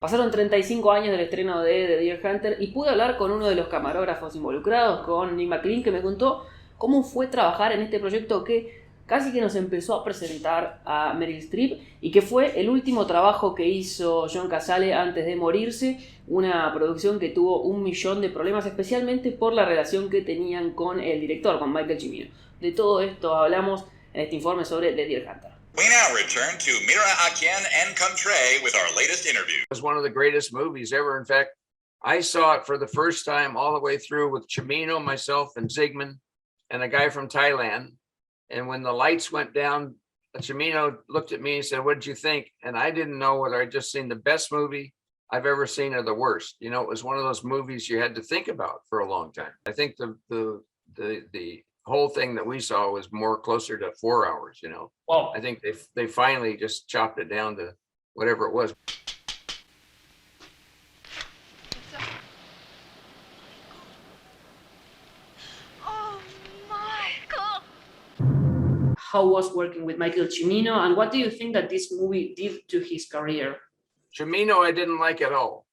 Pasaron 35 años del estreno de The Deer Hunter y pude hablar con uno de los camarógrafos involucrados, con Nick McLean, que me contó cómo fue trabajar en este proyecto que casi que nos empezó a presentar a Meryl Streep y que fue el último trabajo que hizo John Cazale antes de morirse, una producción que tuvo 1 millón de problemas, especialmente por la relación que tenían con el director, con Michael Cimino. De todo esto hablamos en este informe sobre The Deer Hunter. We now return to Mira Akien and Contre with our latest interview. It was one of the greatest movies ever. In fact, I saw it for the first time all the way through with Cimino, myself, and Zygmunt, and a guy from Thailand. And when the lights went down, Cimino looked at me and said, "What did you think?" And I didn't know whether I'd just seen the best movie I've ever seen or the worst. You know, it was one of those movies you had to think about for a long time. I think the whole thing that we saw was more closer to 4 hours, you know. Wow. I think they finally just chopped it down to whatever it was. Oh, Michael! How was working with Michael Cimino, and what do you think that this movie did to his career? Cimino, I didn't like at all,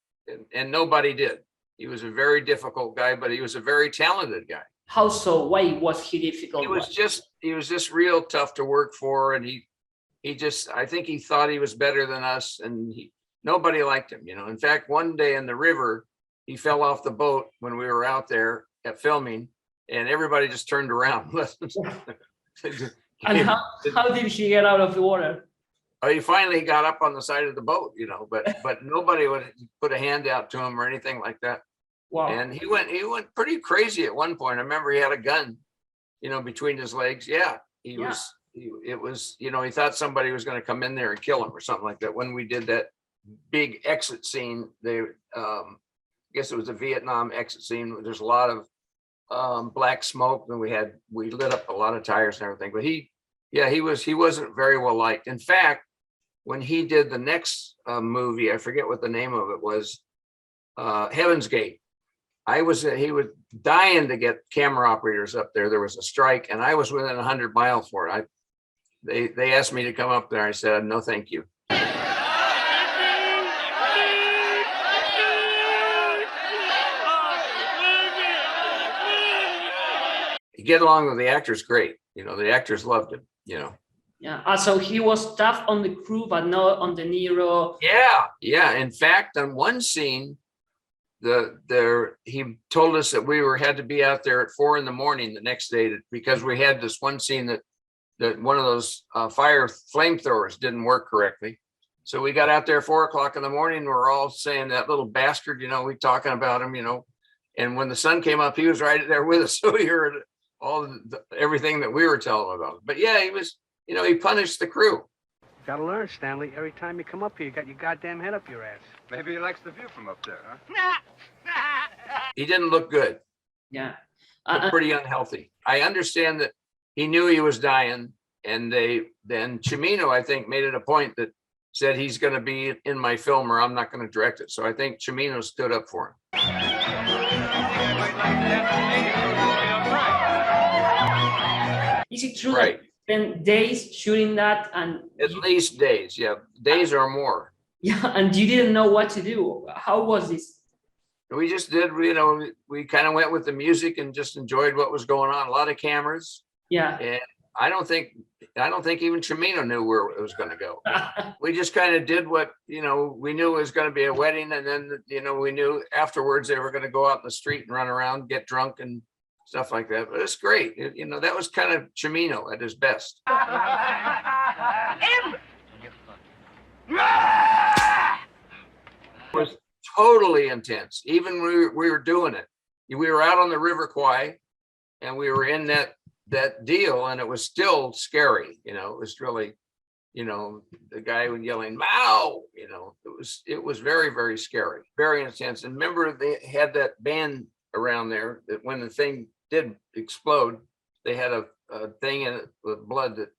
and nobody did. He was a very difficult guy, but he was a very talented guy. How so? Why was he difficult? He was just real tough to work for, and I think he thought he was better than us, and nobody liked him, you know. In fact, one day in the river, he fell off the boat when we were out there at filming, and everybody just turned around. And how did he get out of the water? He finally got up on the side of the boat, you know, but nobody would put a hand out to him or anything like that. Wow. And he went pretty crazy at one point. I remember he had a gun, you know, between his legs. Yeah, it was, you know, he thought somebody was going to come in there and kill him or something like that. When we did that big exit scene, I guess it was a Vietnam exit scene. There's a lot of black smoke, and we lit up a lot of tires and everything. But he wasn't very well liked. In fact, when he did the next movie, I forget what the name of it was, Heaven's Gate. He was dying to get camera operators up there. There was a strike, and I was within 100 miles for it. They asked me to come up there. I said, no, thank you. You get along with the actors great. You know, the actors loved him, you know. Yeah. So he was tough on the crew, but not on the Niro. Yeah. In fact, on one scene, he told us that we had to be out there at 4 a.m. the next day because we had this one scene that one of those fire flamethrowers didn't work correctly. So we got out there 4 o'clock in the morning. We're all saying, that little bastard, you know, we talking about him, you know. And when the sun came up, he was right there with us. So we heard everything that we were telling about. But yeah, he was, you know, he punished the crew. Gotta learn, Stanley. Every time you come up here, you got your goddamn head up your ass. Maybe he likes the view from up there, huh? He didn't look good. Yeah. Pretty unhealthy. I understand that he knew he was dying, and then Cimino, I think, made it a point that said he's going to be in my film or I'm not going to direct it. So I think Cimino stood up for him. Is it true Right. that you spent days shooting that, and At least days, yeah, days or more. yeah, and you didn't know what to do? How was this? We just did, you know, we kind of went with the music and just enjoyed what was going on. A lot of cameras. Yeah. And I don't think even Cimino knew where it was going to go. We just kind of did what, you know, we knew it was going to be a wedding. And then, you know, we knew afterwards they were going to go out in the street and run around, get drunk and stuff like that. But it's great. You know, that was kind of Cimino at his best. It was totally intense. Even when we were doing it, we were out on the River Kwai, and we were in that deal, and it was still scary. You know, it was really, you know, the guy was yelling "Mao." You know, it was very, very scary, very intense. And remember, they had that band around there that when the thing did explode, they had a thing in it with blood that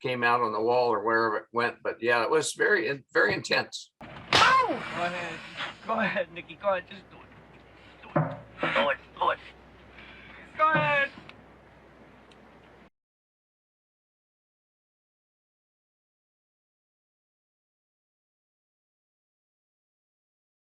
came out on the wall or wherever it went. But yeah, it was very, very intense. Go ahead, Nikki. Go ahead. Just do it. Do it.